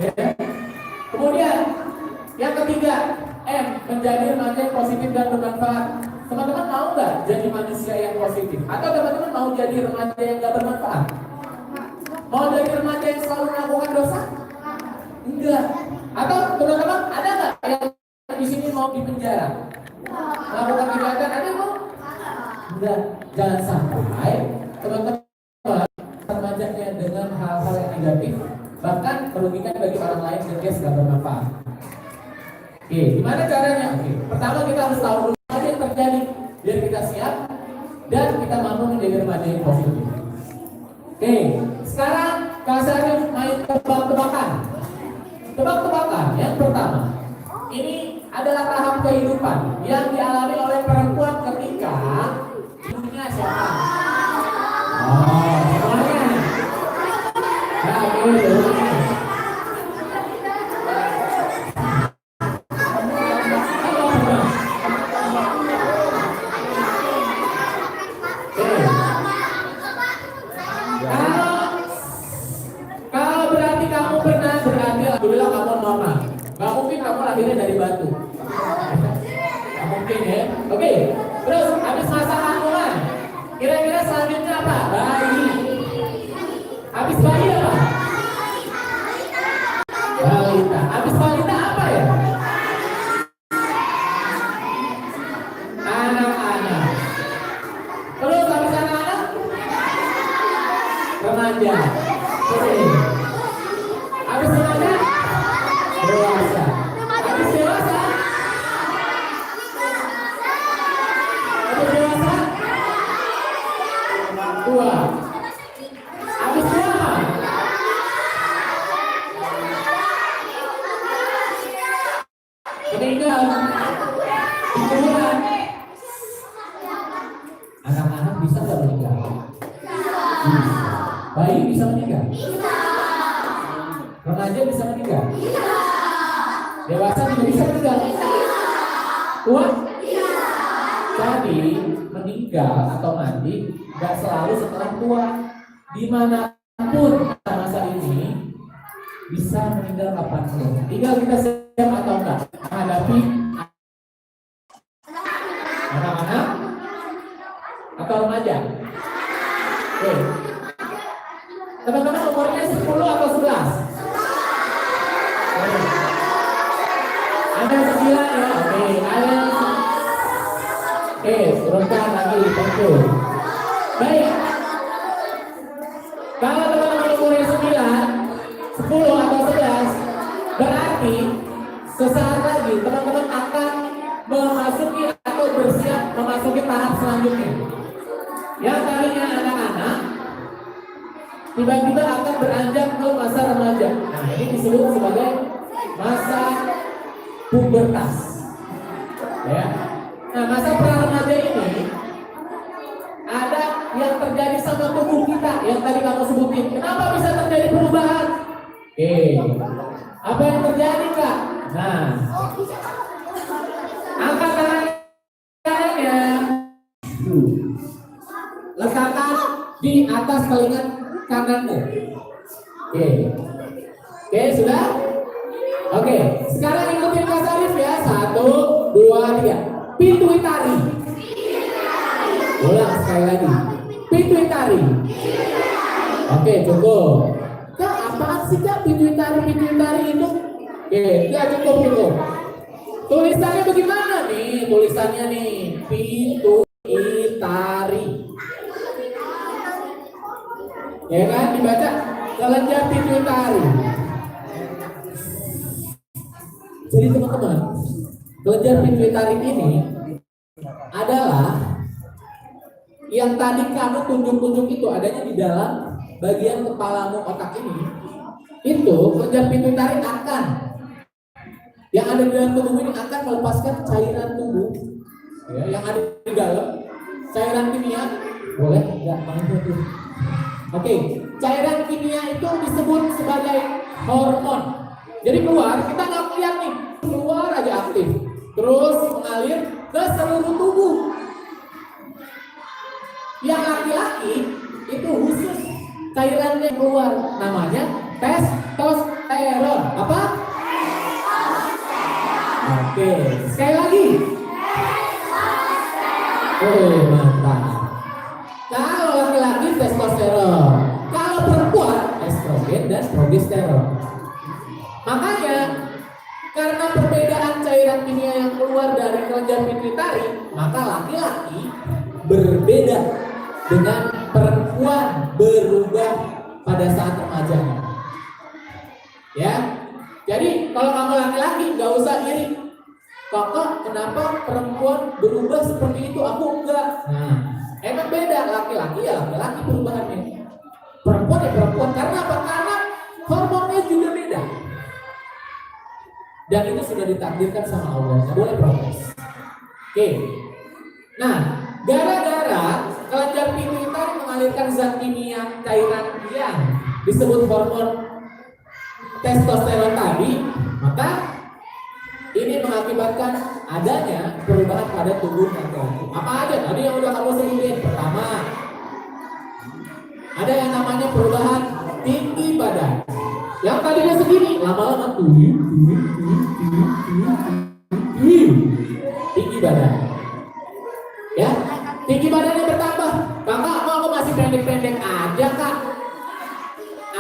Ya. Kemudian yang ketiga, M, menjadi remaja yang positif dan bermanfaat. Teman-teman mau nggak jadi manusia yang positif? Atau teman-teman mau jadi remaja yang nggak bermanfaat? Mau jadi remaja yang selalu melakukan dosa? Enggak. Atau teman-teman ada nggak yang di sini mau di penjara? Melakukan kejahatan ada mau? Enggak. Jangan sampai teman-teman remajanya dengan hal-hal yang negatif, bahkan merugikan bagi orang lain dan dia sudah bermanfaat. Oke, gimana caranya? Oke, pertama kita harus tahu dulu apa yang terjadi biar kita siap dan kita mampu menjadi remaja yang positif. Oke, sekarang Kak Sarif main tebak-tebakan. Tebak-tebakan yang pertama, ini adalah tahap kehidupan yang dialami oleh perempuan ketika ibunya siapa? Oh, semuanya. Nah, ini lahirnya dari batu. Gak mungkin ya. Oke, terus habis masa kandungan, kira-kira selanjutnya apa? Bayi. Habis bayi apa? Balita. Habis balita apa ya? Anak-anak. Terus habis anak-anak? Remaja. Oke. Habis remaja? Dewasa. Tua. Habis tua. Meninggal. Kemudian anak-anak bisa nggak meninggal? Bisa. Bayi bisa meninggal? Bisa. Remaja bisa meninggal? Bisa. Dewasa juga bisa meninggal? Bisa. Tua? Bisa. Jadi meninggal atau mati gak selalu setelah tua. Dimanapun masa ini bisa meninggal kapanpun. Tinggal kita siap atau enggak menghadapi anak-anak atau remaja. Oke. Teman-teman umurnya 10 atau 11? Ada 9 ya. Oke, ada. Oke, turunkan lagi tentu. Baik. Kalau teman-teman umurnya 9, 10 atau 11, berarti sesaat lagi teman-teman akan memasuki atau bersiap memasuki tahap selanjutnya. Yang tadinya anak-anak tiba-tiba akan beranjak ke masa remaja. Nah, ini disebut sebagai masa pubertas. Ya. Nah, masa pra-remaja ini ada yang terjadi sama tubuh kita yang tadi kamu sebutin. Kenapa bisa terjadi perubahan? Oke, apa yang terjadi Kak? Nah, angkat tangannya, letakkan di atas telinga kananmu. Oke, sudah? Oke, sekarang ikutin Kak Sarif ya. 1, 2, 3. Pituitari. Ulang sekali lagi. Pituitari. Oke, cukup. Kak, apaan sih Kak pituitari itu? Oke, ya cukup. Tulisannya bagaimana nih? Tulisannya nih, pituitari. Ya kan, dibaca kelenjar pituitari. Jadi teman-teman, kelenjar pituitari ini adalah yang tadi kamu tunjuk-tunjuk itu adanya di dalam bagian kepalamu otak ini. Itu kelenjar pituitari akan yang ada di dalam tubuh ini akan melepaskan cairan tubuh ya, yang ada di dalam cairan kimia. Boleh nggak tuh? Oke, cairan kimia itu disebut sebagai hormon. Jadi keluar, kita nggak lihat nih, keluar aja aktif, terus mengalir ke seluruh tubuh. Yang laki-laki itu khusus cairannya keluar, namanya testosteron. Oke, sekali lagi. Oh, mantap. Kalau laki-laki testosteron, kalau perempuan estrogen dan progesteron. Makanya karena perbedaan cairan kimia yang keluar dari kelenjar pituitari, maka laki-laki berbeda dengan perempuan berubah pada saat remajanya. Ya, jadi kalau kamu laki-laki nggak usah iri. Kakak, kenapa perempuan berubah seperti itu? Aku enggak. Nah, emang beda laki-laki ya laki-laki perubahannya. Perempuan ya perempuan. Karena apa? Karena hormonnya juga beda. Dan itu sudah ditakdirkan sama Allah. Nggak boleh protes. Oke. Nah, gara-gara kelenjar pituitari mengalirkan zat kimia cairan yang disebut hormon testosteron tadi, maka ini mengakibatkan adanya perubahan pada tubuh laki-laki. Apa aja tadi yang udah kamu sebutin? Pertama, ada yang namanya perubahan tinggi badan. Yang tadinya segini, lama-lama tinggi badan. Ya, tinggi badannya bertambah. Kakak, aku masih pendek-pendek aja kak.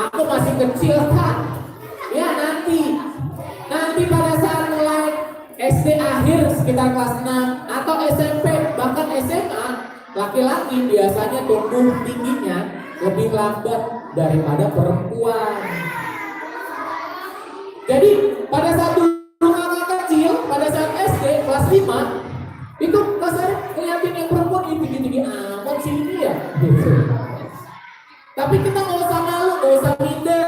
Aku masih kecil kak. Ya nanti pada saat mulai SD akhir sekitar kelas 6 atau SMP bahkan SMA, laki-laki biasanya tumbuh tingginya lebih lambat daripada perempuan. Jadi pada saat dulu kakak kecil, pada saat SD kelas 5 itu kasar ngeliatin yang perempuan tinggi-tinggi amat sih ini ya gitu. Tapi kita nggak usah malu, nggak usah minder.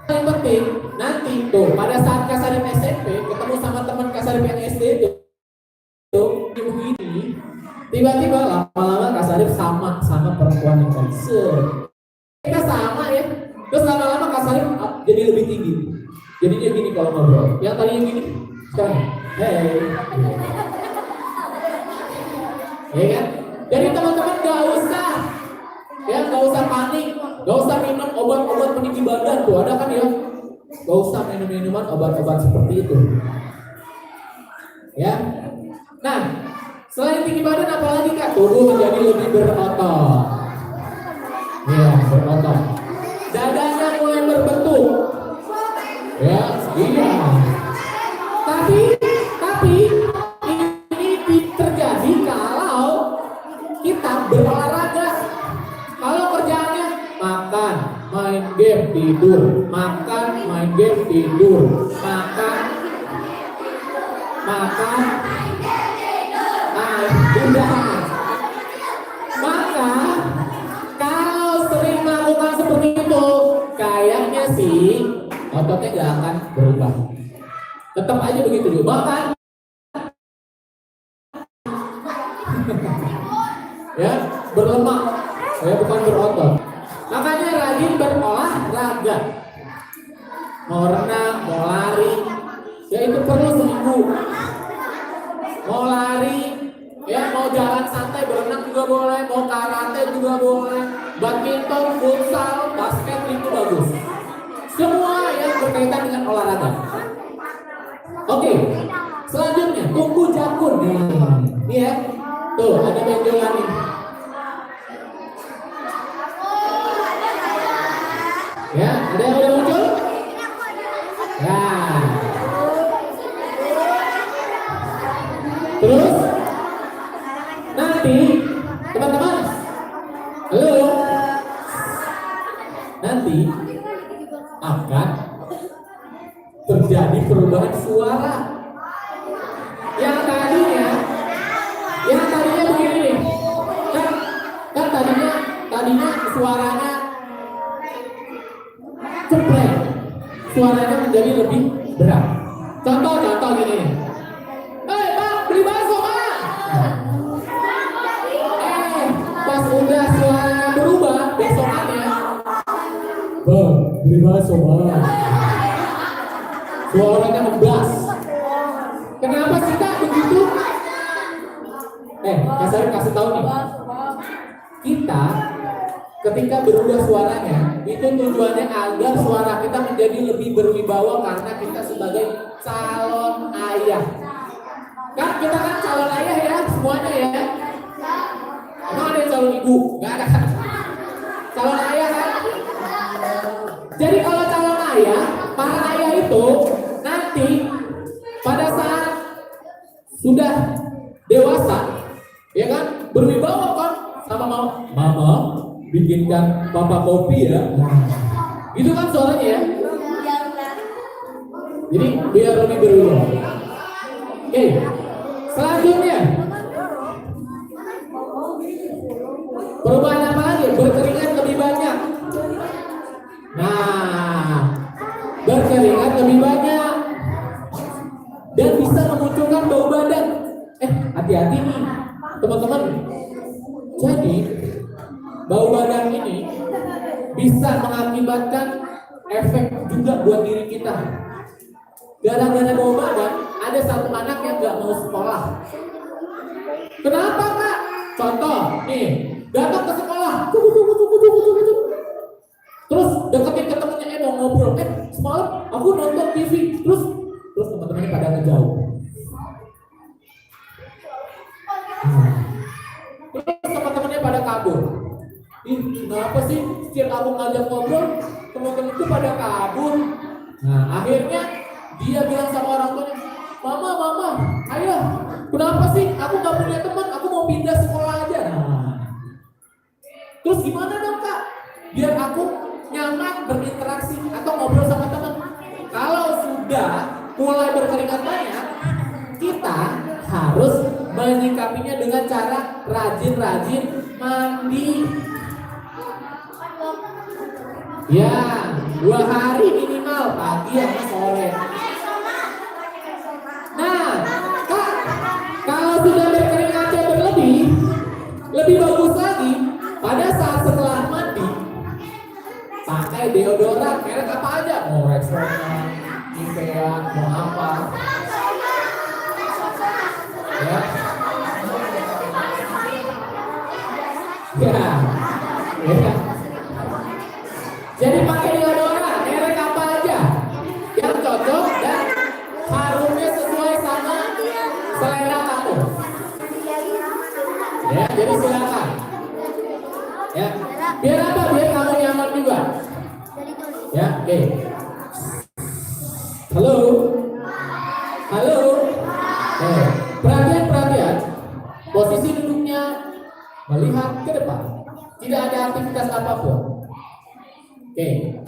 Yang penting nanti tuh pada saat Kasarim SMP ketemu sama teman Kasarim yang SD tuh begini, tiba-tiba lama-lama Kasarim sama perempuan yang tadi. Kita sama ya, terus lama-lama Kasarim jadi lebih tinggi. Jadinya gini kalau ngobrol, yang tadinya gini sekarang hey. Ya kan? Jadi teman-teman gak usah panik, gak usah minum obat-obat peninggi badan tuh, ada kan ya? Gak usah minum minuman obat-obat seperti itu. Ya. Nah, selain tinggi badan apalagi kak? Tubuh menjadi lebih berotot. Ya, berotot. Dadanya mulai berbentuk. Ya, iya. Tapi ini terjadi kalau kita berolahraga. Kalau kerjaannya makan, main game, tidur, makan, main game, tidur, makan, udah. Maka kalau sering melakukan seperti itu, kayaknya sih ototnya gak akan berubah. Tetap aja begitu juga. Makan. Ya, berlemak. Saya bukan berotot. Makanya rajin berolahraga. Mau renang, mau lari, ya itu perlu seminggu. Mau lari, ya mau jalan santai, berenang juga boleh, mau karate juga boleh, badminton, futsal, basket itu bagus. Semua yang berkaitan dengan olahraga. Oke, selanjutnya tunggu jakun nih. Nih ya, tuh ada benjolan nih. Ya, ada yang udah muncul? Nah, terus nanti teman-teman, halo, nanti akan terjadi perubahan suara. Yang tadinya begini nih, kan tadinya suaranya ceplek, suaranya menjadi lebih berat. Contoh gini nih. Pak, beli bakso Pak. Pas udah suaranya berubah, besokannya Bang, beli bakso Pak. Suaranya ngebas. Kenapa sih Kak begitu? Kasih tahu nih. Kita ketika berubah suaranya, itu tujuannya agar suara kita menjadi lebih berwibawa karena kita sebagai calon Kan kita kan calon ayah ya, semuanya ya. Emang ada yang calon ibu? Nggak ada kan? Calon ayah kan? Jadi kalau calon ayah, para ayah itu nanti pada saat sudah dewasa, ya kan, berwibawa kan, sama mau, mama bikinkan papa kopi ya. Itu kan suaranya ya. Jadi biar lebih berwibawa. Oke, selanjutnya perubahan apa lagi? Berkeringat lebih banyak. Nah, berkeringat lebih banyak dan bisa memunculkan bau badan. Hati-hati nih, teman-teman. Jadi, bau badan ini bisa mengakibatkan efek juga buat diri kita. Gara-gara bau badan, ada satu anak yang nggak mau sekolah. Kenapa, Kak? Contoh, nih, datang ke sekolah, terus deketin ke temennya, mau ngobrol, semalam aku nonton TV, terus teman-temannya pada ngejauh. Terus teman-temannya pada kabur. Kenapa sih setiap aku ngajak ngobrol, teman-teman itu pada kabur? Nah, akhirnya dia bilang sama orang tuanya, mama, ayah, kenapa sih aku gak punya teman, aku mau pindah sekolah aja. Nah, terus gimana dong, Kak? Biar aku nyaman berinteraksi atau ngobrol sama teman. Kalau sudah mulai berkeringat banyak, kita harus menyikapinya dengan cara rajin-rajin mandi. Ya, 2 hari minimal, pagi atau sore. Nah, Kak, kalau sudah berkeringatnya berlebih, lebih bagus lagi pada saat setelah mandi pakai deodoran merek apa aja, mau Rexona, Nivea, mau apa, ya. Jadi pakai deodoran merek apa aja yang cocok dan harumnya sesuai sama selera kamu. Ya, jadi silakan. Ya, biar apa? Biar kamu nyaman juga. Ya, oke. Halo. Perhatian. Posisi duduknya melihat ke depan. Tidak ada aktivitas apapun. Oke,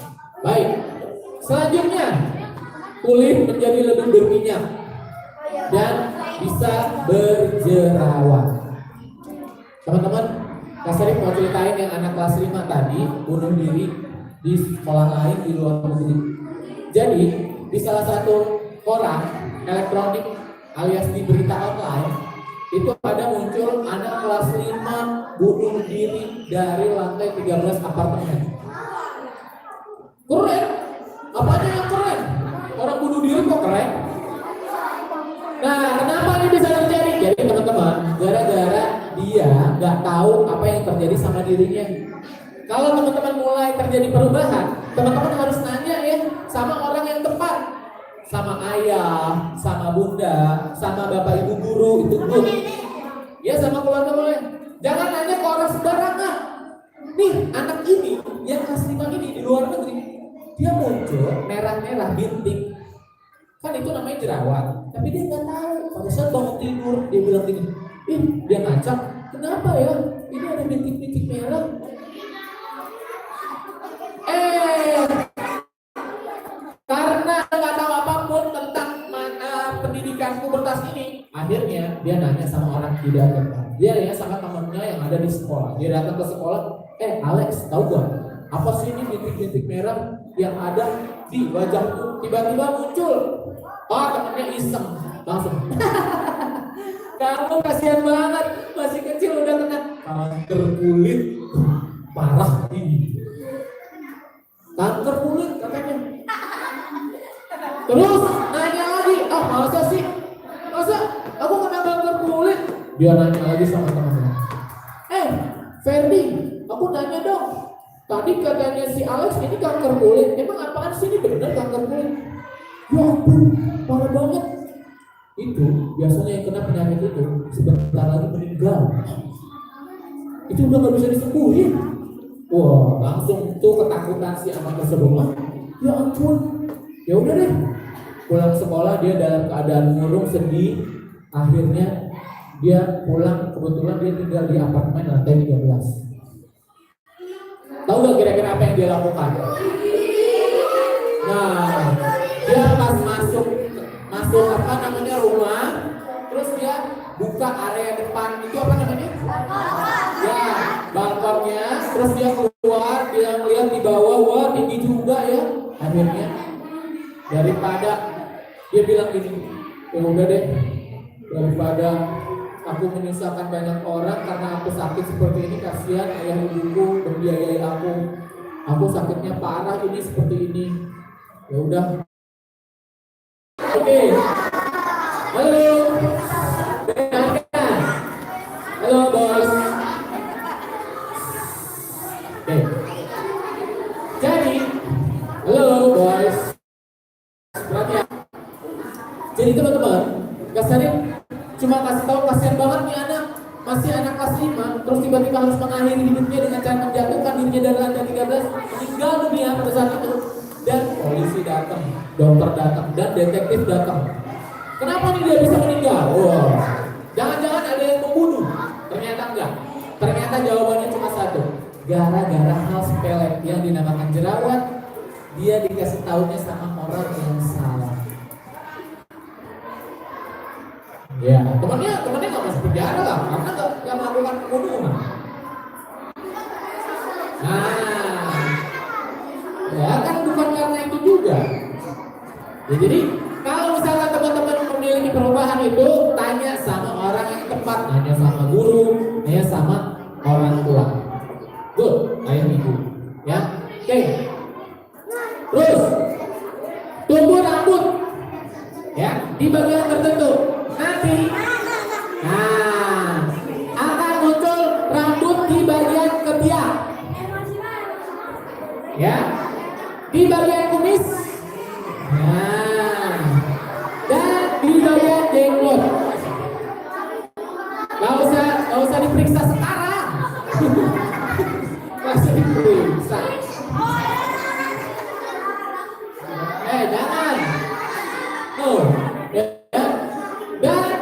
baik. Selanjutnya, kulit menjadi lebih berminyak dan bisa berjerawat. Teman-teman, Kak Sarif mau ceritain yang anak kelas 5 tadi bunuh diri di sekolah lain di luar negeri. Jadi, di salah satu koran elektronik alias di berita online itu ada muncul anak kelas 5 bunuh diri dari lantai 13 apartemen. Keren? Apanya yang keren? Orang bunuh diri kok keren? Nah, kenapa ini bisa terjadi? Jadi teman-teman, gara-gara dia nggak tahu apa yang terjadi sama dirinya. Kalau teman-teman mulai terjadi perubahan, teman-teman harus nanya ya sama orang yang tepat, sama ayah, sama bunda, sama bapak ibu guru itu good. Ya sama keluarga boleh. Jangan nanya ke orang sembarangan. Nih anak ini yang kelas 5 ini di luar negeri, dia muncul merah-merah bintik. Kan itu namanya jerawat. Tapi dia nggak tahu. Pada saat bangun tidur dia bilang gini, dia ngacak. Kenapa ya? Ini ada bintik-bintik merah. Karena nggak tahu apapun tentang pendidikan pubertas ini, akhirnya dia nanya sama orang tidak tepat. Dia nanya sama temannya yang ada di sekolah. Dia datang ke sekolah, Alex, tahu gak? Apa sih ini bintik-bintik merah yang ada di wajahku? Tiba-tiba muncul. Oh, temannya iseng, langsung. Kamu kasihan banget, masih kecil udah kena kanker kulit parah ini. Kanker kulit katanya. Terus nanya lagi, masa sih? Masa aku kena kanker kulit? Dia nanya lagi sama teman-teman. Ferdi, aku nanya dong. Tadi katanya si Alex ini kanker kulit. Emang apaan sih ini bener kanker kulit? Ya ampun, parah banget. itu biasanya yang kena penyakit itu sebentar lagi meninggal. Itu udah nggak bisa disembuhin. Wah, langsung tuh ketakutan si anak tersebut. Ya ampun, ya udah deh. Pulang sekolah dia dalam keadaan murung, sedih. Akhirnya dia pulang, kebetulan dia tinggal di apartemen lantai 13. Tahu gak kira-kira apa yang dia lakukan? Nah, dia pas masuk apa namanya rumah, terus dia buka area depan itu apa namanya? Ya, balkonnya, terus dia keluar, dia lihat di bawah, wah tinggi juga ya. Akhirnya daripada dia bilang gini, ya udah deh, daripada aku menyusahkan banyak orang karena aku sakit seperti ini, kasihan ayah ibuku membiayai aku sakitnya parah ini seperti ini. Ya udah. Oke. Halo. Dengarkan. Halo bos. Oke. Jadi, halo boys. Perhatian. Jadi teman-teman, kasarnya cuma kasih tahu kasihan banget nih anak, masih anak kelas 5, terus tiba-tiba harus mengakhiri hidupnya dengan cara menjatuhkan dirinya dari lantai 13, meninggal dunia pada saat itu. Dan polisi datang, dokter datang, dan detektif datang. Kenapa nih dia bisa meninggal? Wow. Jangan-jangan ada yang membunuh? Ternyata enggak. Ternyata jawabannya cuma satu. Gara-gara hal sepele yang dinamakan jerawat, dia dikasih tahunya sama orang yang salah. Ya, temannya nggak masuk penjara lah, karena nggak melakukan pembunuhan. Nah, ya kan bukan karena itu juga. Ya, jadi kalau misalnya teman-teman memiliki perubahan itu, tanya sama orang yang tepat, tanya sama guru, tanya sama orang tua. Good, ayah ibu. Ya, oke. Terus tumbuh rambut, ya di bagian tertentu. Nanti, akan muncul rambut di bagian ketiak, ya, di bagian kumis, dan di bagian jenggot. Gak usah diperiksa sekarang, masih diperiksa. Jangan. Tuh. Dan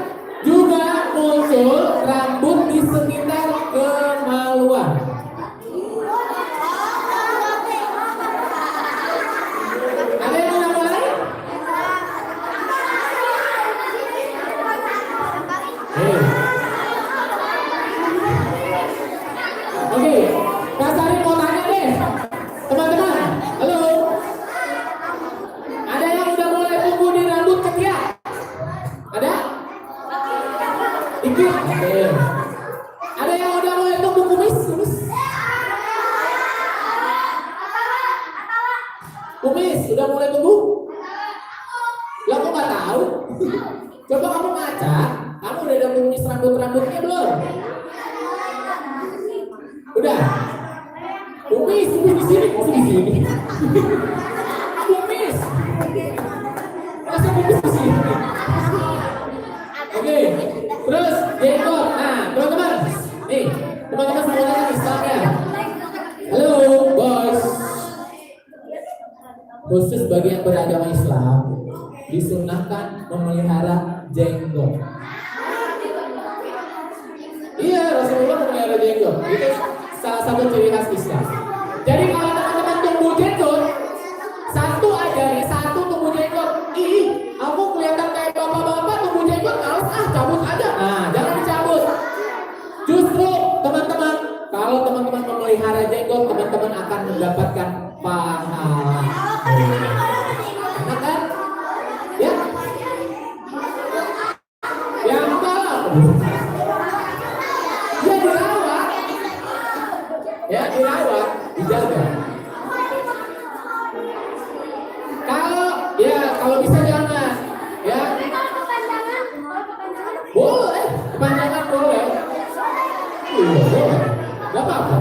juga muncul rambut di sekitar kemaluan. Ada yang udah mulai? Oke, Kak Sari mau tanya deh, teman-teman. Halo, ada yang udah mulai tumbuh di rambut ketiak? Ada? Dikit? Oke. Ada yang udah mulai tumbuh kumis? Kumis udah mulai tumbuh? Lah kok nggak tahu? Coba kamu ngaca, kamu udah ada kumis rambutnya belum? Udah? Kumis di sini. Kumis. Masa kumis di sini? Oke, terus jenggot. Nah, teman-teman, nih, teman-teman semuanya Islamnya. Halo, boys. Khusus bagi yang beragama Islam, disunahkan memelihara jenggot. Iya, Rasulullah memelihara jenggot. Itu salah satu ciri khas Islam. Jadi kalau teman-teman tumbuh jenggot, satu tumbuh jenggot. Ih, aku kelihatan kayak bapak-bapak tumbuh jenggot, males cabut aja. Nah, jangan dicabut. Justru teman-teman, kalau teman-teman memelihara jenggot, teman-teman akan mendapatkan pahala. Enak kan? Ya? Yang salah. Ya dirawat, dijaga. Kalau bisa jangan, ya. Boleh, kepanjangan boleh. Iya, boleh. Gak apa-apa.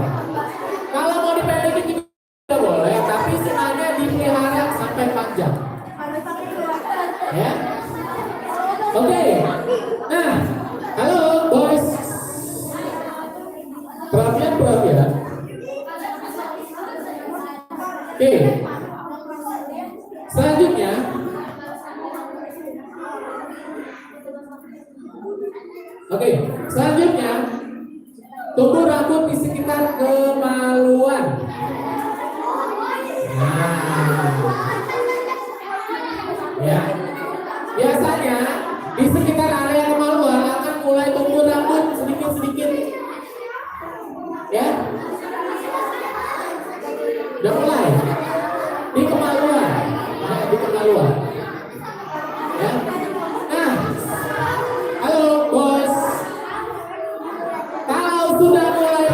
Kalau mau dipendekin juga boleh, tapi sengaja dipelihara sampai panjang. Ya. Oke. Nah, halo boys. Perhatian. Oke. Selanjutnya, tumbuh rambut di sekitar kemaluan. Nah, ya. Biasanya di sekitar area kemaluan akan mulai tumbuh rambut sedikit-sedikit. Ya. Udah mulai di kemaluan. Ya. Nah, halo bos. Kalau sudah mulai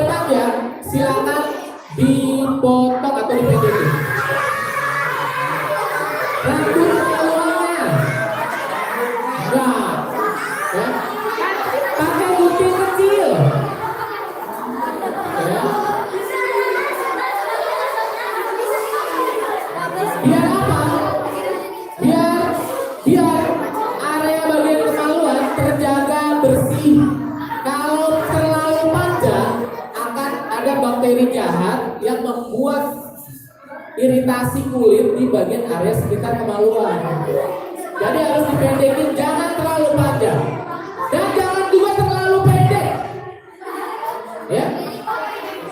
panjang, silakan dipotong atau dipendekin. Rambut kemaluannya. Nah, ya. Pakai gunting kecil. Ya. Biar apa? Biar area bagian kemaluan terjaga bersih. Kalau terlalu panjang akan ada bakteri jahat yang membuat iritasi kulit di bagian area sekitar kemaluan. Jadi harus dipendekin, jangan terlalu panjang dan jangan juga terlalu pendek.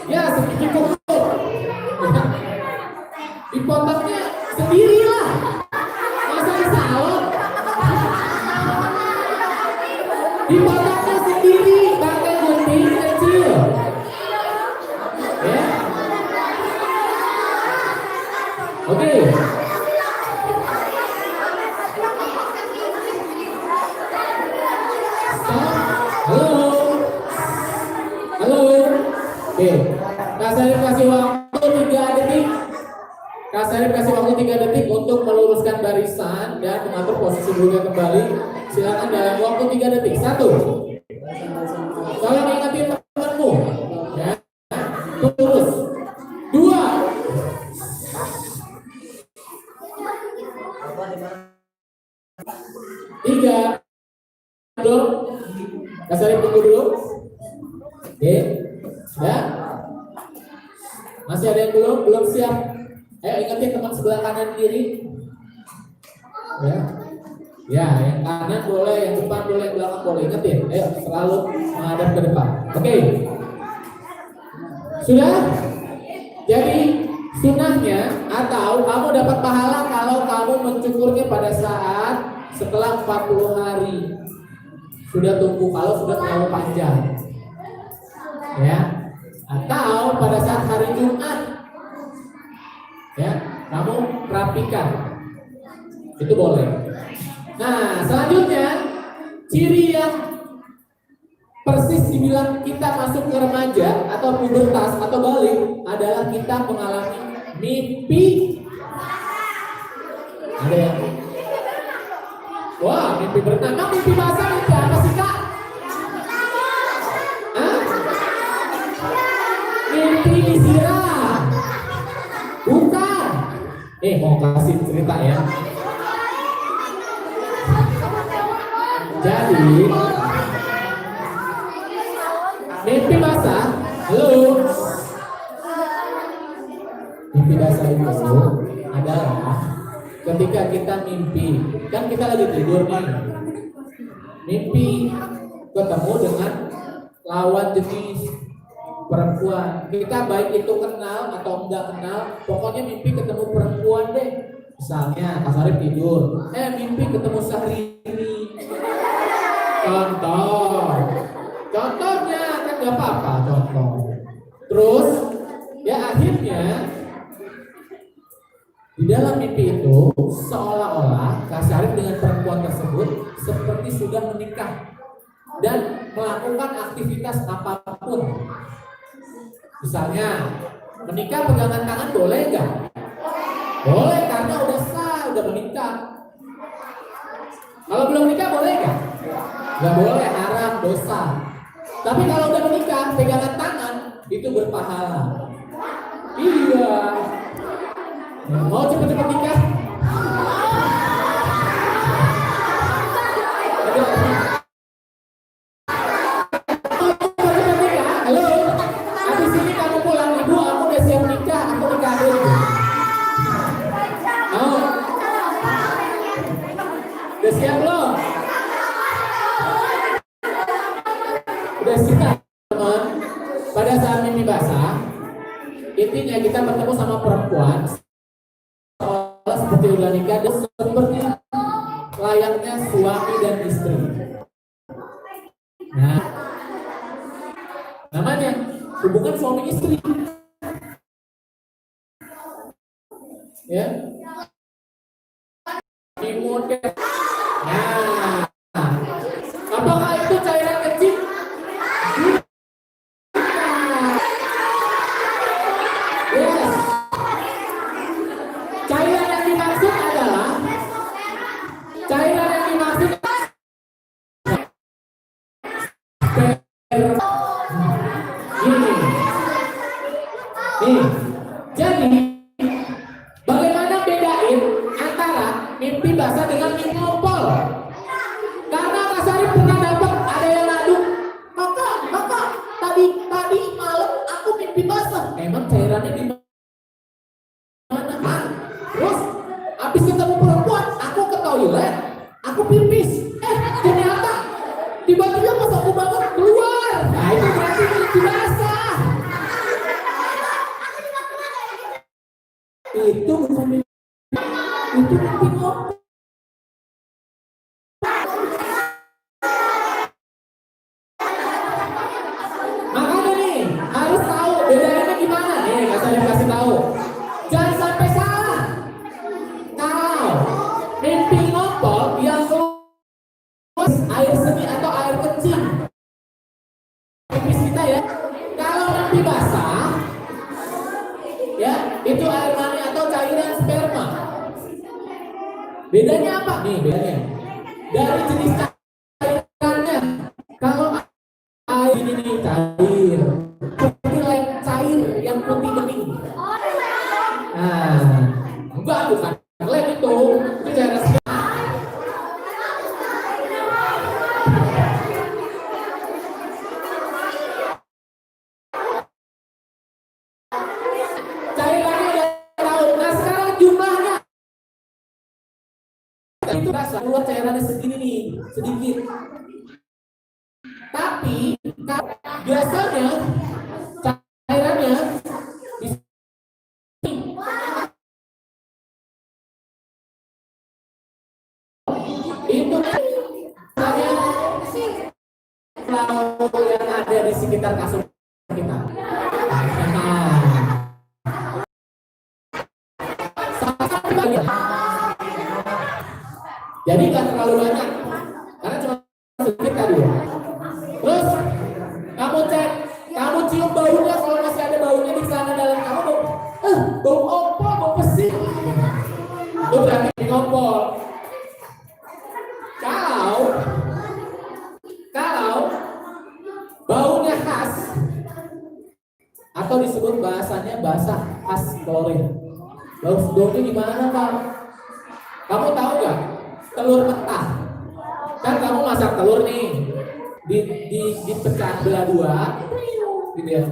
Ya sedikit cukup. Dipotongnya sendirilah, masa di salon. Dipotongnya sendiri pakai gunting kecil. Ya. Oke. Halo. Oke. Kak Sarip kasih waktu 3 detik untuk meluruskan barisan dan mengatur posisi duduknya kembali. Silakan dalam waktu 3 detik. 1. Tolong ingatin temanmu. Ya. Terus. 2. 3. Belum. Kak Sarip tunggu dulu. Oke. Ya. Masih ada yang belum siap? Ayo ingetin teman sebelah kanan kiri. Ya, yang kanan boleh, yang depan boleh, yang belakang boleh. Ingetin. Ayo selalu menghadap ke depan. Oke. Sudah? Jadi sunnahnya atau kamu dapat pahala kalau kamu mencukurnya pada saat setelah 40 hari. Sudah tumbuh, kalau sudah terlalu panjang. Ya. Atau pada saat hari Jumat. Ya, kamu rapikan. Itu boleh. Nah, selanjutnya ciri yang persis dibilang kita masuk ke remaja atau pubertas atau balik adalah kita mengalami mimpi. Ada yang wah, mimpi berenang. Nah, mimpi basah mimpi apa sih, Kak? Hah? Mimpi disiram. Bukan. Mau kasih cerita ya. Jadi mimpi basah. Halo. Mimpi basah itu adalah ketika kita mimpi, kan kita lagi tidur nih. Mimpi ketemu dengan lawan jenis perempuan. Kita baik itu kenal atau enggak kenal, pokoknya mimpi ketemu perempuan deh. Misalnya Kak Sarip tidur, mimpi ketemu Syahrini. Contohnya kan gak apa-apa contoh. Terus ya akhirnya di dalam mimpi itu seolah-olah Kak Sarip dengan perempuan tersebut seperti sudah menikah dan melakukan aktivitas apapun. Misalnya menikah pegangan tangan boleh nggak? Boleh karena udah sah, udah menikah. Kalau belum menikah boleh nggak? Nggak boleh, haram, dosa. Tapi kalau udah menikah pegangan tangan itu berpahala. Iya. Mau cepet-cepet nikah? seperti udah nikah dan seperti layaknya suami dan istri. Nah, namanya hubungan suami istri. Ya, di model. Nah, apakah itu cairan kecil? Yes. Cairan yang dimaksud adalah cairan yang dimaksud ini. Jadi bagaimana bedain antara mimpi basah dengan mimpi ngompol? Karena Kak Sarip pernah dapat ada yang ngadu, kakak tadi malam aku mimpi basah. Emang cairannya di mana? Terus habis ketemu perempuan, aku ke toilet, aku pipis. Ternyata tiba-tiba pas aku bangun keluar. Nah itu berarti mimpi basah. Itu bukan mimpi, itu mimpi ngompol. Makanya nih harus tahu bedanya gimana. Nih saya kasih tahu. Jangan sampai salah. Kalau mimpi ngompol yang keluar air seni atau air kencing, pipis kita ya. Kalau mimpi basah, ya itu air mani atau cairan sperma. Bedanya apa? Nih bedanya. Dari jenis cairannya. Kalau air ini cair, seperti lem cair yang putih bening. Nah, enggak bukan lem itu cairan sperma. Cairannya udah tahu. Nah sekarang jumlahnya itu rasa keluar cairannya segini nih, sedikit. Tapi biasanya cairannya di itu hanya laut yang ada di sekitar kasur kita. Jadi nggak terlalu banyak karena cuma sedikit tadi ya. Terus kamu cek, kamu cium baunya, kalau masih ada baunya di sana dalam kamu, bau ompol, bau pesing, itu berarti ngompol. Kalau baunya khas atau disebut bahasanya basah khas klorin. Baunya gimana Pak? Kamu tahu nggak? Telur mentah. Kan kamu masak telur nih, dipecah belah dua, gitu ya.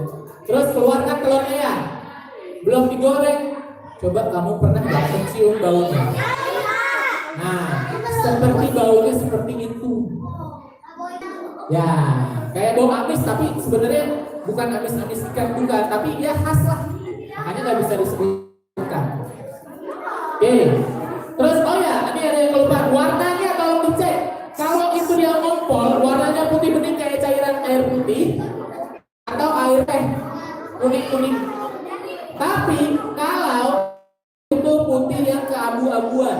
Terus keluarkan telurnya ya, belum digoreng. Coba kamu pernah nggak mencium baunya? Nah, seperti baunya seperti itu. Ya, kayak bau amis, tapi sebenarnya bukan amis-amis ikan bukan, tapi ya khas lah. Makanya nggak bisa disebutkan. Oke. Terus oh ya, ini ada yang kelupaan. Warnanya kalau dicek, kalau itu dia ngompol, warnanya putih bening kayak cairan air putih atau air teh kuning-kuning. Tapi kalau itu putih yang keabu-abuan.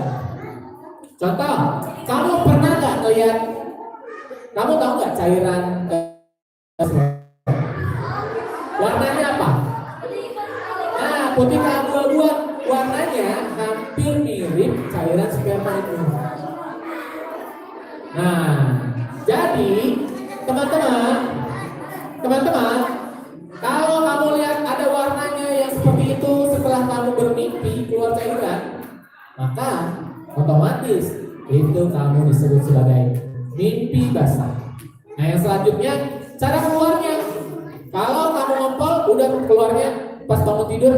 Contoh, kamu pernah nggak lihat? Kamu tahu nggak cairan warnanya apa? Nah, putih keabu-abuan. Warnanya hampir mirip cairan sperma itu. Nah, jadi teman-teman, kalau kamu lihat ada warnanya yang seperti itu setelah kamu bermimpi keluar cairan, maka otomatis itu kamu disebut sebagai mimpi basah. Nah, yang selanjutnya cara keluarnya. Kalau kamu ngompol, udah keluarnya pas kamu tidur,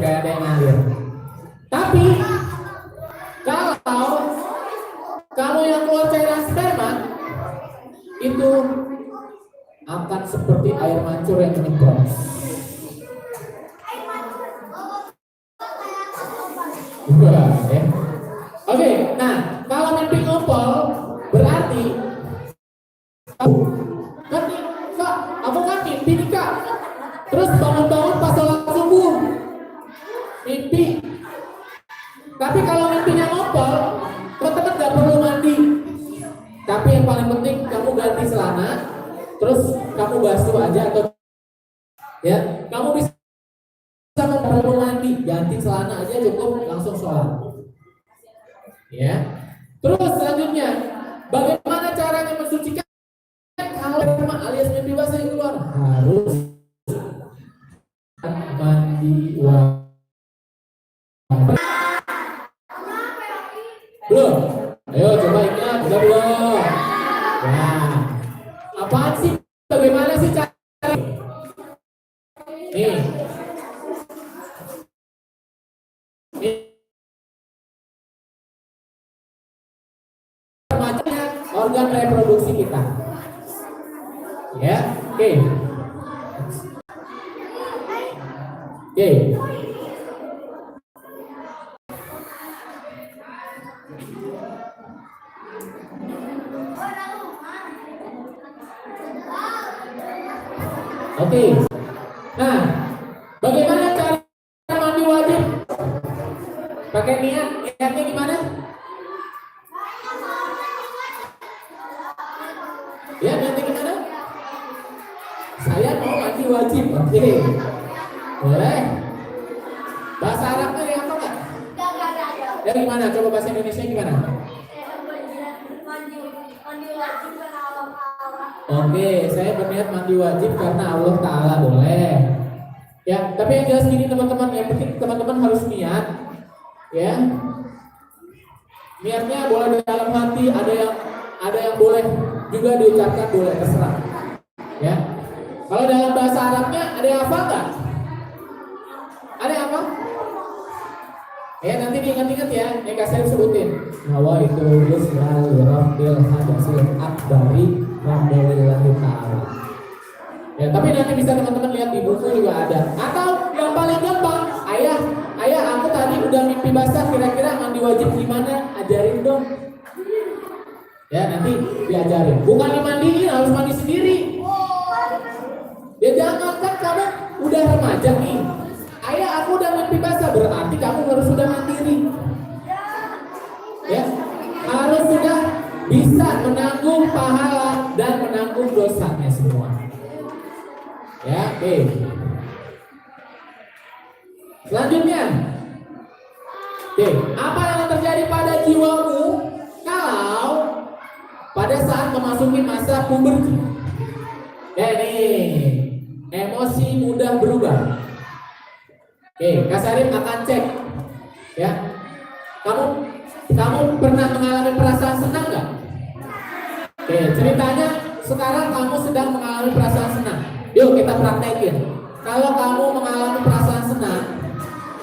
kayak ada yang ngalir. Tapi kalau kamu yang keluar cairan sperma, itu akan seperti air mancur yang menyemprot. Bukan, ya. Oke, nah kalau mimpi ngompol berarti kan nih, Kak, aku kan mimpi nih Kak. Terus bangun-bangun pas sholat subuh, mimpi. Tapi kalau mimpinya ngompol, teman-teman gak perlu mandi. Tapi yang paling penting kamu ganti celana, terus kamu basuh aja atau ya, kamu bisa perlu mandi, ganti celana aja cukup langsung sholat. Ya. Terus selanjutnya, bagaimana caranya mensucikan kalau alias mimpi basah yang keluar? Harus mandi wajib. Belum? Ayo coba ingat, udah belum? Nah, apaan sih? Bagaimana sih cara? Nih. Macamnya organ reproduksi kita. Ya, oke. Oke. Oke. Nah, bagaimana cara mandi wajib? Pakai niat, niatnya gimana? Ya, niatnya gimana? Saya mau mandi wajib, oke. Boleh. Bahasa Arabnya yang apa nggak? Ya gimana? Coba bahasa Indonesia gimana? Oke, saya berniat mandi wajib karena Allah Ta'ala, boleh. Ya, tapi yang jelas gini teman-teman, yang penting teman-teman harus niat. Ya, niatnya boleh di dalam hati, ada yang boleh juga diucapkan, boleh terserah. Ya, kalau dalam bahasa Arabnya ada yang apa nggak? Ada yang apa? Ya nanti diingat-ingat ya, yang Kak Syarif sebutin. Nawaitu yusral rabbil hadasil akbari rabbillahi ta'ala. Ya tapi nanti bisa teman-teman lihat di buku juga ada. Atau yang paling gampang, ayah aku tadi udah mimpi basah, kira-kira mandi wajib gimana? Ajarin dong. Ya nanti diajarin. Bukan dimandiin, harus mandi sendiri. Ya jangan, kan kamu udah remaja nih. Ayah aku udah mimpi basah, berarti kamu harus sudah mandiri. Ya, harus sudah bisa menanggung pahala dan menanggung dosanya semua. Ya, oke. Selanjutnya, oke, apa yang terjadi pada jiwamu kalau pada saat memasuki masa puberti? Ya ini, emosi mudah berubah. Oke, Kak Syarif akan cek. Ya, kamu pernah mengalami perasaan senang nggak? Oke, ceritanya sekarang kamu sedang mengalami perasaan senang. Yuk kita praktekin. Kalau kamu mengalami perasaan senang,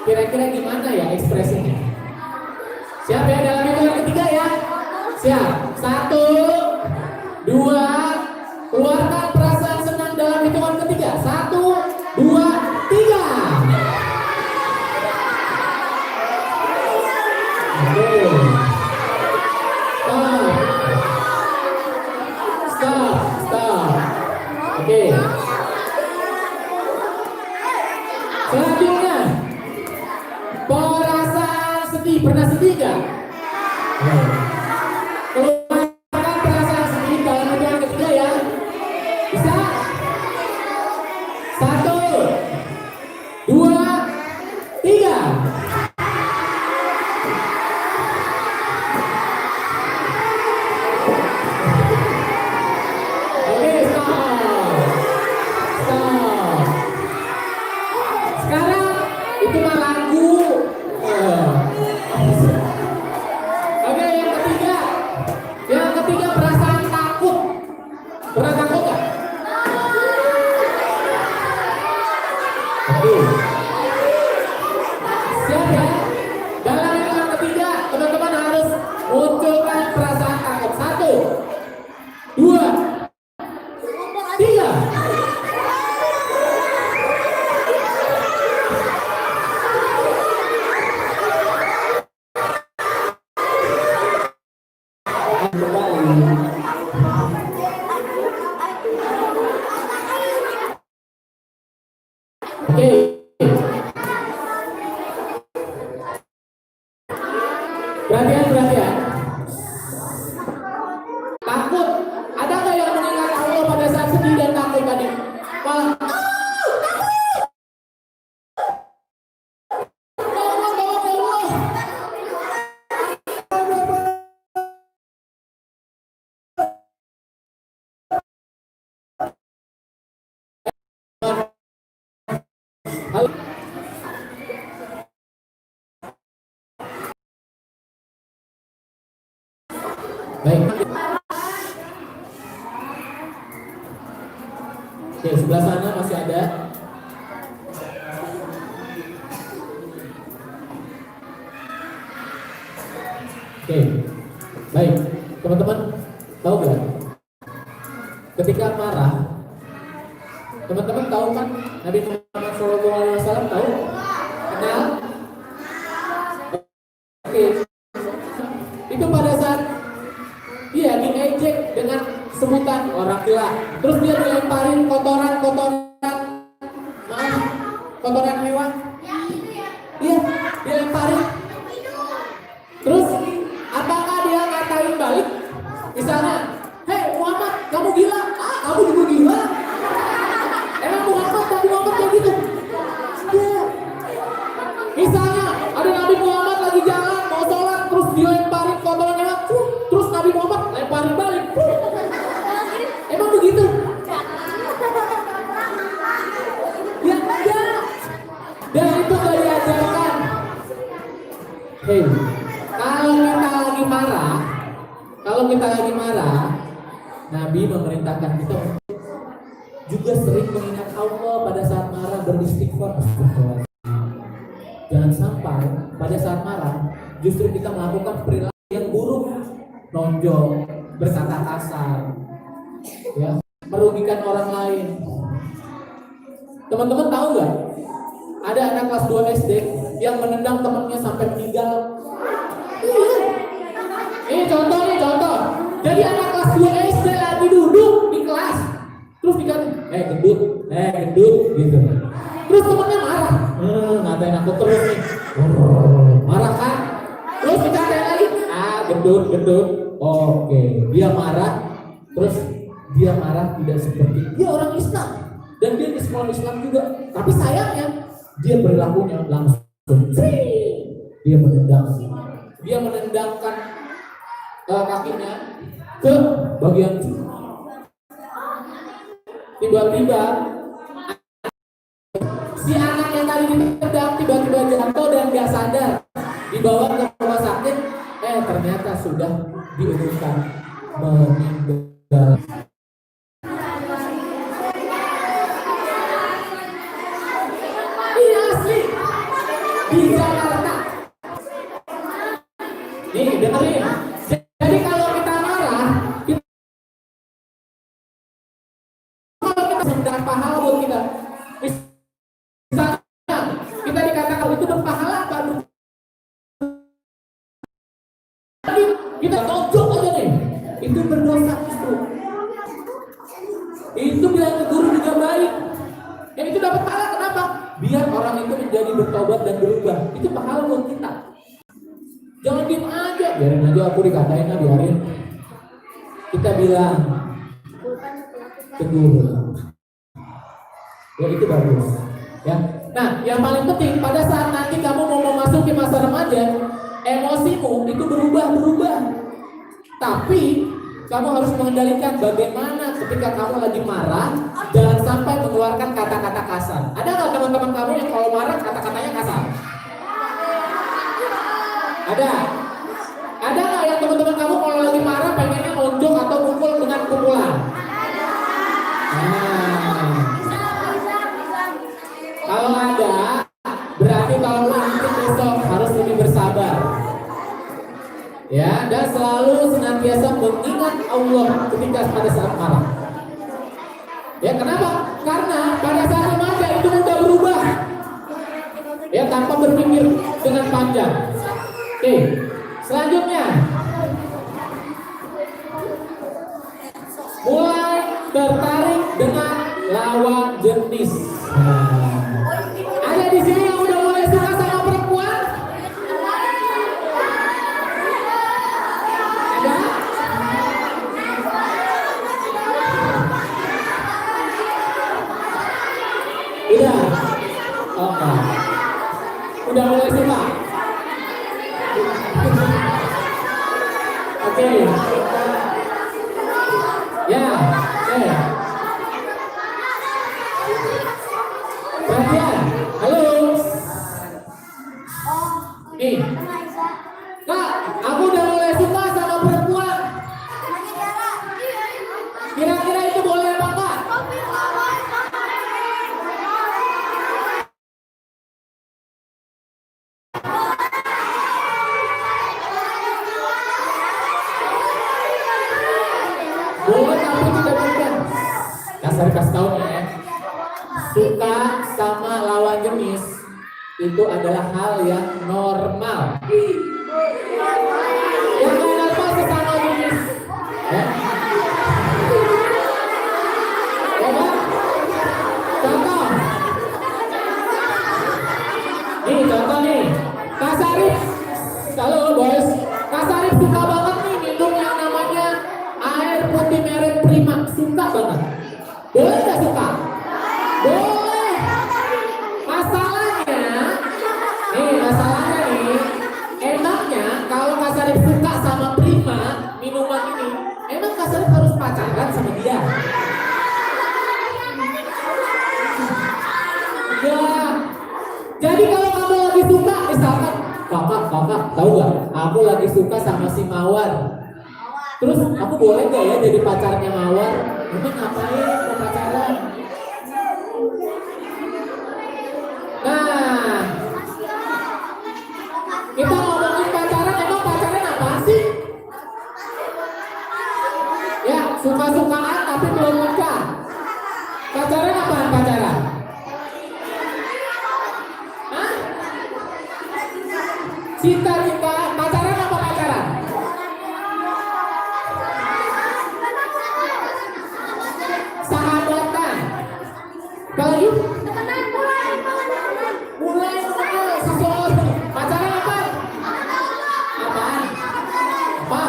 kira-kira gimana ya ekspresinya? Siap ya, dalam hitungan ketiga ya? Siap. 1, 2, keluarkan perasaan senang dalam hitungan ketiga. 1, 2, 3. Stop. Oke. Selanjutnya, perasaan sedih. Pernah sedih nggak? Keluarkan perasaan sedih dalam hitungan ketiga ya. Bisa? 1, 2, 3. Oke, yang ketiga. Perhatian. Takut. Ada nggak yang mengingat Allah pada saat sedih dan takut tadi? Malah baik. Oke, sebelah sana masih ada. Oke, baik. Teman-teman tahu nggak? Ketika marah, teman-teman tahu kan Nabi Muhammad SAW tahu? Kenal? Oke. Itu pada saat dia diejek dengan sebutan orang gila, terus dia dilemparin kotoran hewan. Iya, dilemparin. Terus apakah dia ngatain balik? Misalnya, hei Muhammad, kamu gila? Kamu juga gila? Emang Nabi Muhammad kayak gitu? Iya. Misalnya ada Nabi Muhammad lagi jalan mau sholat, terus dilemparin kotoran hewan, terus Nabi Muhammad lemparin balik. Emang begitu? Ya enggak. Dan itu gak diajarkan. Hei, kalau kita lagi marah, Nabi memerintahkan kita juga sering mengingat Allah pada saat marah, beristighfar. Jangan sampai pada saat marah justru kita melakukan perilaku yang buruk, nonjol, berkata kasar, ya, merugikan orang lain. Teman-teman tahu nggak? Ada anak kelas 2 SD yang menendang temannya sampai meninggal. Ini contoh. Jadi anak kelas 2 SD lagi duduk di kelas, terus dikata, gendut, gitu. Terus temannya marah, ngatain aku terus nih, marah kan? Terus dikatain lagi, gendut. Oke, dia marah, terus dia marah tidak seperti dia orang Islam dan dia di sekolah Islam juga, tapi sayangnya dia berlakunya langsung, dia menendangkan kakinya ke bagian tiba-tiba si anak yang tadi ditendang tiba-tiba jatuh dan gak sadar, dibawa ke rumah sakit, ternyata sudah diumumkan meninggal. Ini asli di Jakarta. Nih dengerin. Jadi kalau kita marah, kalau kita sedang pahala buat kita. Misalnya kita dikatakan itu berpahala apa? Tapi kita tonjok aja nih, itu berdosa justru. Itu bilang ke guru juga baik. Yang itu dapat pahala kenapa? Biar orang itu menjadi bertobat dan berubah. Itu pahala buat kita. Jangan diem aja, biarin aja aku dikatain, biarin. Kita bilang ke guru. Ya itu bagus. Ya. Nah, yang paling penting pada saat nanti kamu mau memasuki masa remaja, emosimu itu berubah. Tapi kamu harus mengendalikan bagaimana ketika kamu lagi marah, jangan sampai mengeluarkan kata-kata kasar. Ada nggak teman-teman kamu yang kalau marah kata-katanya kasar? Ada nggak yang teman-teman kamu kalau lagi marah pengennya nonjok atau pukul dengan pukulan? Kalau ada, berarti kalau nanti besok harus lebih bersabar. Ya, dan selalu senantiasa mengingat Allah ketika pada saat marah. Ya, kenapa? Karena pada saat remaja itu mudah berubah. Ya, tanpa berpikir dengan panjang. Oke, selanjutnya mulai tertarik dengan lawan jenis. Ada di sini yang udah mulai suka sama perempuan? Nih, Kak, aku udah mulai suka sama perempuan. Kira-kira itu boleh apa enggak? Boleh tapi tidak boleh. Kasih tahu nih ya. Suka sama lawan jenis itu adalah hal yang normal. Yang kenapa sesama jenis? Ya. Contoh. Contoh nih. Kak Sarif. Halo boys. Kak Sarif suka banget nih minum yang namanya air putih merek Prima. Suka banget. Boleh nggak suka? Boleh. Masalahnya nih, enaknya kalau Kak Sarif suka sama Prima minuman ini, emang Kak Sarif harus pacaran sama dia? Ya. Jadi kalau kamu lagi suka, misalkan kakak, tahu gak? Aku lagi suka sama si Mawar. Terus aku boleh gak ya jadi pacarnya Mawar? Emang ngapain mau pacaran? Nah, kita ngomongin pacaran, emang pacaran apa sih? Ya, suka-sukaan tapi belum nikah. Pacaran apaan pacaran? Hah? Cinta-cinta, pacaran apa pacaran? Sahabatan. Kalau ini? Mulai seseorang. Pacaran apa? Apaan? Apa?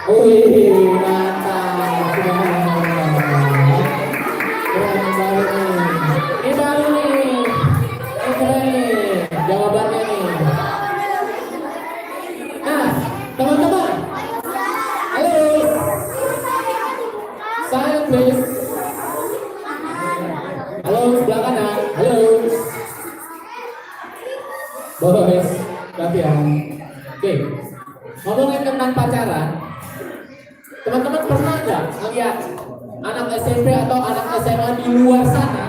Wih, mantap. Ini baru nih. Ini keren nih. Jawabannya nih. Nah, teman-teman. Halo. Silent please. Halo, sebelah kanan. Halo. Boys, tapi ya. Oke. Ngomongin tentang pacaran. Teman-teman pernah nggak lihat anak SMP atau anak SMA di luar sana?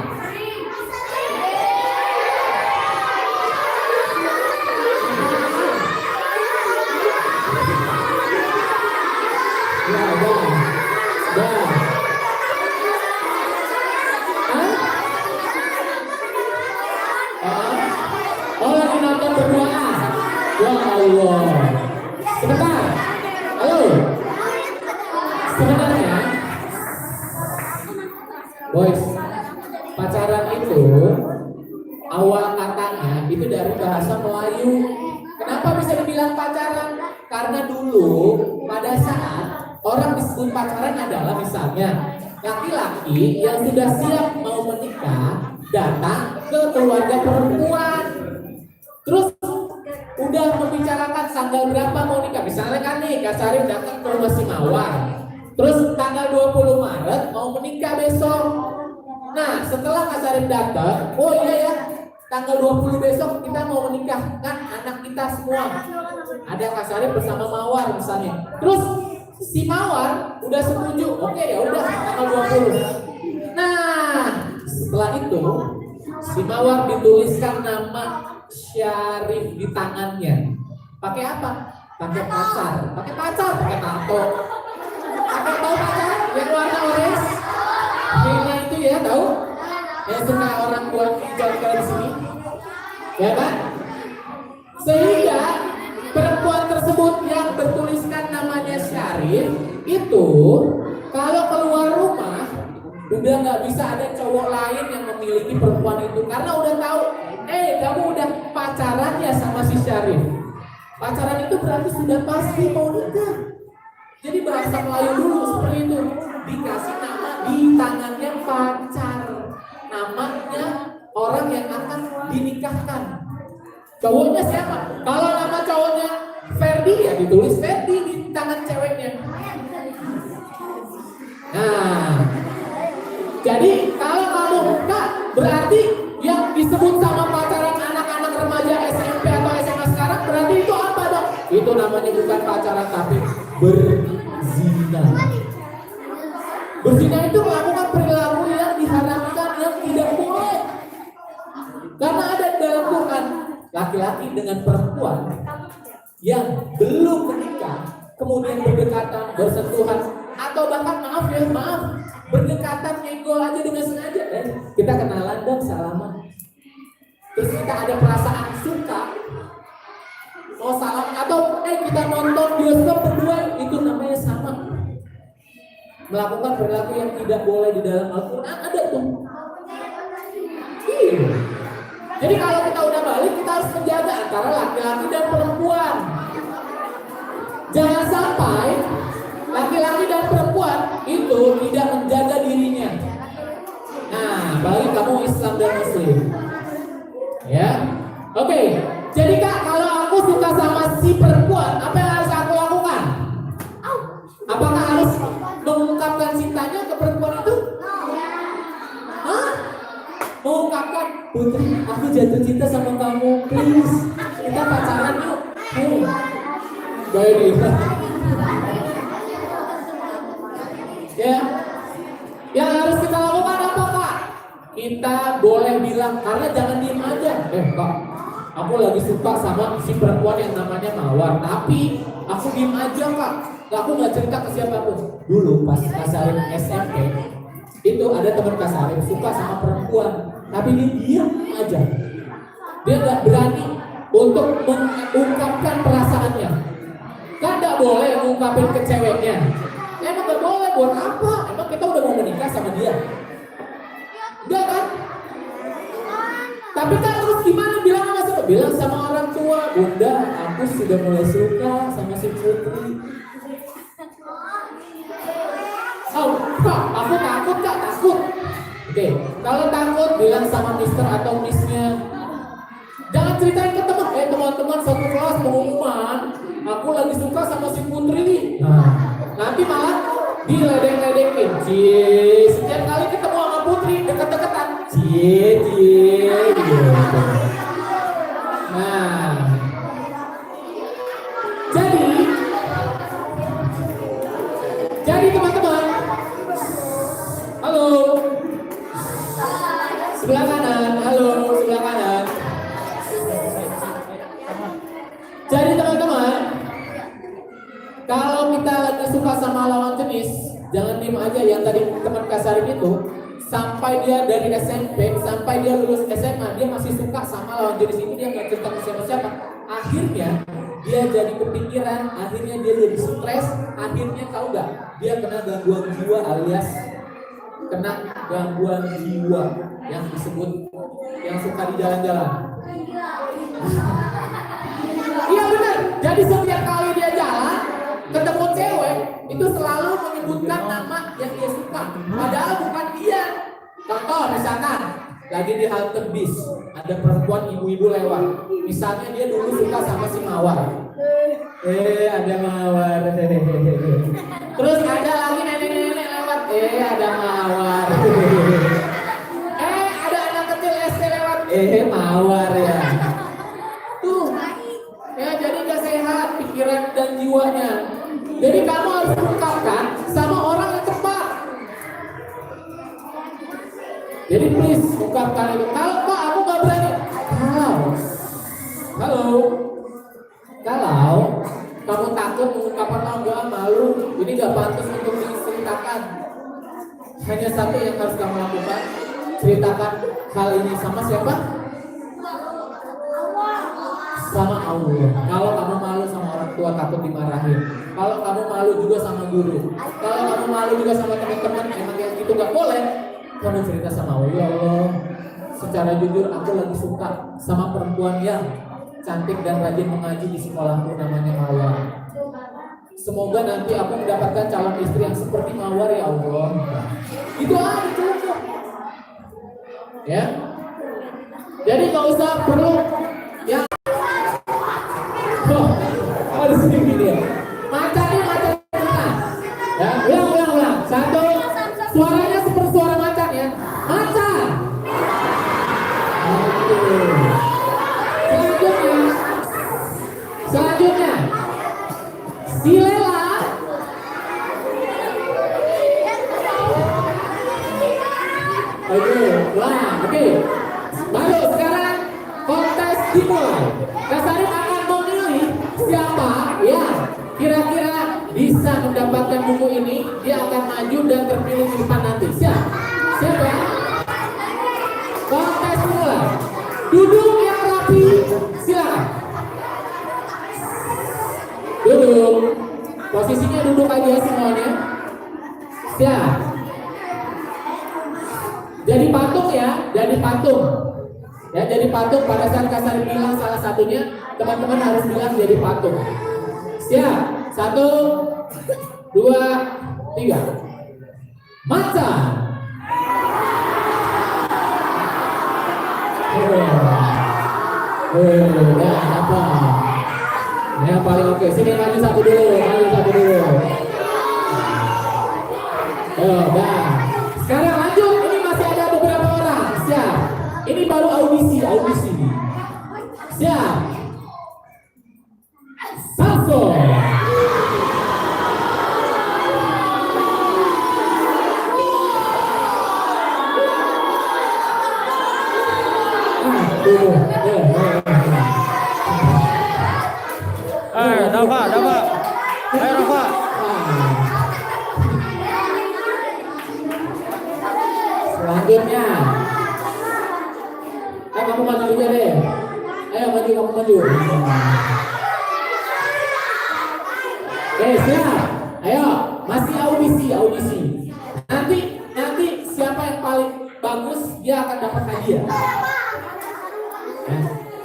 Oh, lagi nonton berduaan. Ya Allah. Sebentar. Halo. Sebenarnya, boys, pacaran itu awal katanya itu dari bahasa Melayu. Kenapa bisa dibilang pacaran? Karena dulu pada saat orang disebut pacaran adalah misalnya laki-laki yang sudah siap mau menikah datang ke keluarga perempuan. Terus udah membicarakan tanggal berapa mau nikah. Misalnya kan nih Kak Sarif datang ke rumah si Mawar. Terus tanggal 20 Maret mau menikah besok. Nah, setelah Kak Sarif datang, oh iya ya, tanggal 20 besok kita mau menikahkan anak kita semua. Ada Kak Sarif bersama Mawar misalnya. Terus si Mawar udah setuju, oke ya udah tanggal 20. Nah, setelah itu si Mawar dituliskan nama Syarif di tangannya. Pakai apa? Pakai pacar, pakai tato. Pakai tahu pacar yang warna orange? Ini itu ya tahu? Yang suka orang buat hijau di sini, ya kan? Sehingga perempuan tersebut yang bertuliskan namanya Syarif itu kalau keluar rumah udah nggak bisa ada cowok lain yang memiliki perempuan itu karena udah tahu, kamu udah pacaran ya sama si Syarif. Pacaran itu berarti sudah pasti mau nikah. Jadi bahasa Melayu dulu seperti itu, dikasih nama di tangannya pacar, namanya orang yang akan dinikahkan. Cowoknya siapa? Kalau nama cowoknya Ferdi ya ditulis Ferdi di tangan ceweknya. Nah, Jadi kalau kamu buka, berarti yang disebut sama pacaran anak-anak remaja SMP atau SMA sekarang, berarti itu apa dong? Itu namanya bukan pacaran tapi berzina. Berzina itu melakukan perilaku yang diharamkan, yang tidak boleh. Karena ada di dalam Quran, laki-laki dengan perempuan yang belum menikah, kemudian berdekatan, bersentuhan, atau bahkan maaf, berdekatan nyenggol aja dengan sengaja. Kita kenalan dong, salaman. Terus kita ada perasaan suka, mau salam, atau kita nonton bioskop berdua, itu namanya sama. Melakukan perilaku yang tidak boleh di dalam Al-Quran ada tuh. Iya. Jadi kalau kita udah balik, kita harus menjaga antara laki-laki dan perempuan. Jangan sampai laki-laki dan perempuan itu tidak menjaga dirinya. Nah, balik kamu Islam dan Muslim. Ya, oke. Jadi Kak, kalau aku suka sama si perempuan, apa yang harus aku lakukan? Apakah harus mengungkapkan cintanya ke perempuan itu? Hah? Mengungkapkan, Putri, aku jatuh cinta sama kamu, please, kita pacaran yuk. Hey, baik. Ya, yang harus kita lakukan apa Kak? Kita boleh bilang, karena jangan diem aja. Kak, aku lagi suka sama si perempuan yang namanya Mawar, tapi aku diem aja Kak. Aku nggak cerita ke siapapun. Dulu pas Kasarim SMP, itu ada teman Kasarim suka sama perempuan, tapi dia diam aja. Dia nggak berani untuk mengungkapkan perasaannya. Kan nggak boleh mengungkapin ke ceweknya. Emang nggak boleh, buat apa? Emang kita udah mau menikah sama dia? Enggak kan? Tapi kan terus gimana bilang sama siapa? Bilang sama orang tua, Bunda, aku sudah mulai suka sama si Putri. Oh, Kak, aku takut Kak, takut. Oke, kalau takut bilang sama mister atau missnya. Jangan ceritain ke teman, teman-teman satu kelas pengumuman, aku lagi suka sama si Putri. Nanti malah diledek-ledekin. Cie, setiap kali ketemu sama Putri deket-deketan. Cie. Gitu. Nah, jadi teman-teman, halo, sebelah kanan, Jadi teman-teman, kalau kita lagi suka sama lawan jenis, jangan diem aja. Yang tadi teman Kasarim itu, sampai dia dari SMP, sampai dia lulus SMA, dia masih suka sama lawan jenis ini, dia nggak cerita ke siapa-siapa. Akhirnya dia jadi kepikiran, akhirnya dia jadi stres, akhirnya tahu nggak? Dia kena gangguan jiwa alias kena gangguan jiwa yang disebut yang suka di jalan-jalan. Iya benar. Jadi setiap kali dia jalan ketemu cewek itu selalu menyebutkan nama yang dia suka, padahal bukan dia. Contoh misalkan lagi di halte bis, ada perempuan ibu-ibu lewat. Misalnya dia dulu suka sama si Mawar. Ada Mawar. Terus ada lagi nenek-nenek lewat. Ada Mawar. Ada anak kecil SD lewat. Mawar ya. Tuh. Ya jadi gak sehat pikiran dan jiwanya. Jadi kamu harus ungkapkan sama orang yang tepat. Jadi please ungkapkan itu. Kalau Pak aku gak berani. Kalau kamu takut mengungkapkan enggak, malu, ini gak pantas untuk diceritakan. Hanya satu yang harus kamu lakukan, ceritakan hal ini sama siapa? Sama Allah. Kalau kamu malu sama orang tua takut dimarahin. Kalau kamu malu juga sama guru. Kalau kamu malu juga sama teman-teman, emang yang itu gak boleh. Kamu cerita sama Allah, ya Allah, secara jujur aku lagi suka sama perempuan yang cantik dan rajin mengaji di sekolahku, namanya Mawar. Semoga nanti aku mendapatkan calon istri yang seperti Mawar, ya Allah. Itu aja cukup. Ya. Jadi gak usah perlu yang harus gini dia. Macan. Ya, ulang. Satu. Suaranya seperti suara macan ya. Oke, wah, oke. Baru sekarang kontes dimulai. Kak Sarip akan memilih siapa ya kira-kira bisa mendapatkan buku ini. Dia akan maju dan terpilih di depan nanti. Siap? Siap ya? Kontes dimulai. Duduk yang rapi. Silakan. Duduk. Posisinya duduk aja semuanya. Siap. Jadi patung ya, jadi patung. Ya, jadi patung pada saat Kak Sarip bilang salah satunya, teman-teman harus bilang jadi patung. Siap. 1, 2, 3. Macan. Ya, apa? Yang paling oke. Sini maju satu dulu, dah. Sekarang lanjut. Ini masih ada beberapa orang. Siap. Ini baru audisi. Siap. Salso. Rafa. Ayo Rafa. Selanjutnya. Ayo kamu maju juga deh. Ayo kamu maju. Oke, siap. Ayo, masih audisi. Nanti siapa yang paling bagus dia akan dapat hadiah.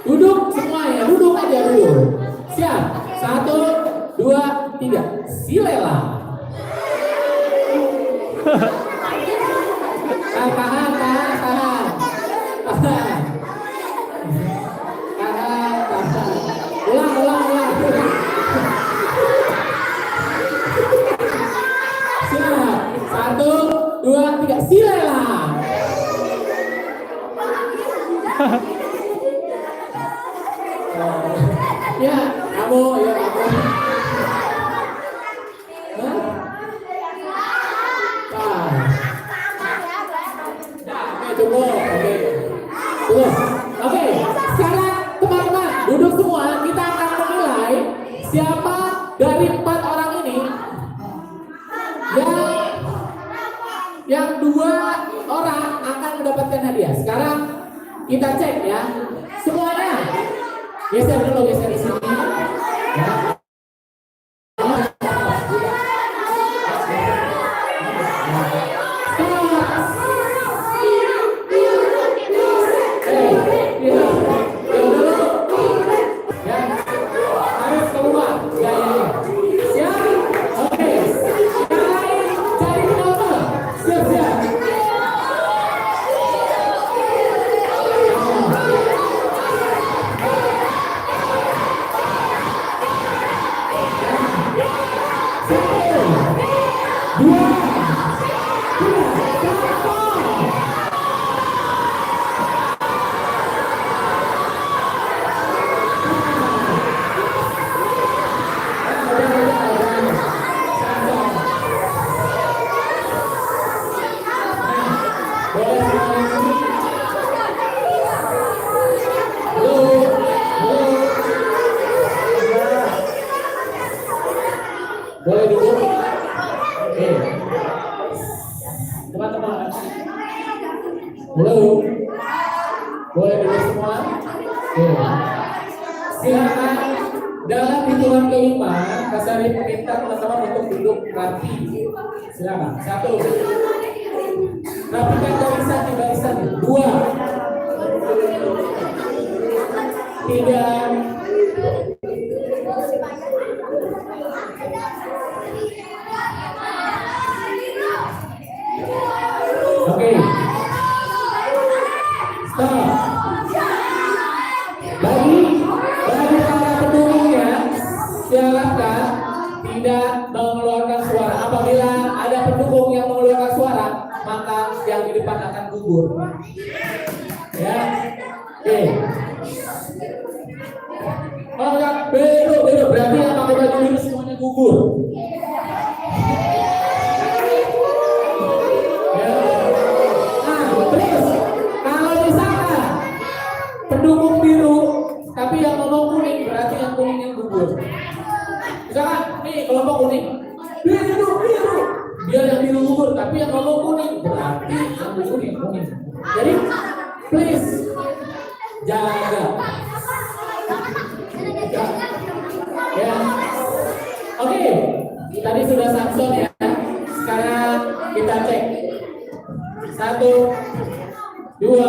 Duduk semua ya, duduk aja dulu. Siap. 1, 2, 3. Silela. Tahan. Ulang. Siap. 1, 2, 3. Silela. Ya, kamu. Oke, sekarang teman-teman duduk semua. Kita akan menilai siapa dari 4 orang ini yang 2 orang akan mendapatkan hadiah. Sekarang kita cek ya, semuanya geser di sini. Ya. Boleh duduk? Oke. Teman-teman. Belum? Boleh duduk semua? Oke. Silakan dalam hitungan kelima, Kak Sarip meminta teman-teman untuk duduk rapi. Silakan. 1. Rapikan barisan. 2. 3. Oke. Stop. Bagi para pendukungnya, silakan tidak mengeluarkan suara. Apabila ada pendukung yang mengeluarkan suara, maka yang di depan akan gugur. Ya. Oke. Oh ya, beda. Berarti yang pakai baju biru semuanya gugur. Ya. Nah, Jadi please jaga. Ya. Oke, tadi sudah Samson ya. Sekarang kita cek. 1, 2,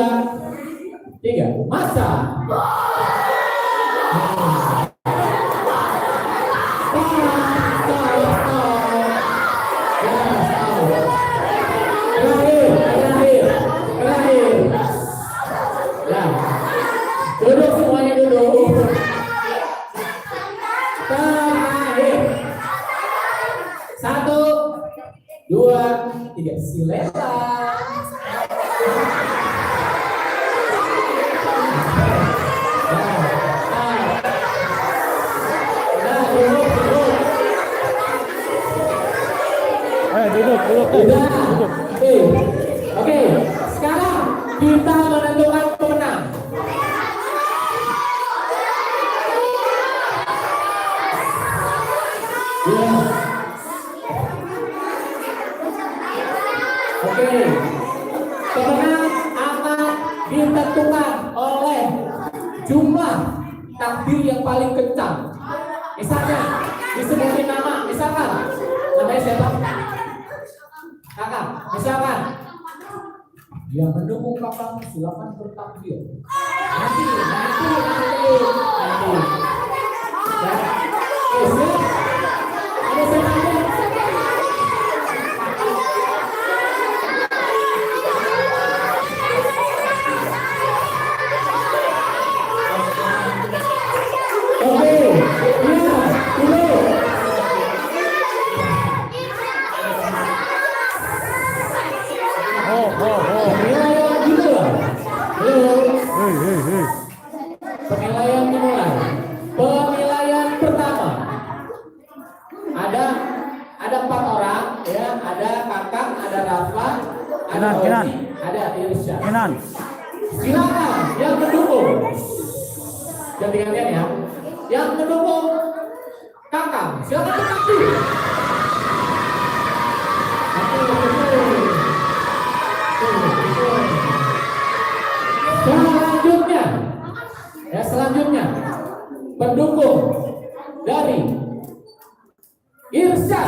3. Masa. Duduk semuanya duduk. Terakhir. 1, 2, 3. Silela. Duduk. Udah. Oke. Sekarang kita menentukan pemenang. Oke. Pemenang akan ditentukan oleh jumlah takbir yang paling kencang. Misalnya disebutin nama, misalkan namanya siapa? Kakak, misalkan yang mendukung kakak silakan bertakbir. Nanti. Ya. Siap. Ada semuanya. Oke, iya, dulu. Penilaian dimulai. Penilaian dimulai. Penilaian pertama. Ada 4 orang ya, ada Kakak, ada Rafa, ada Kinan. Ozi, ada Irsya. Kinan. Silakan yang mendukung. Ganti-gantian ya. Yang mendukung Kakak, silakan bertakbir. Selanjutnya pendukung dari Irsya.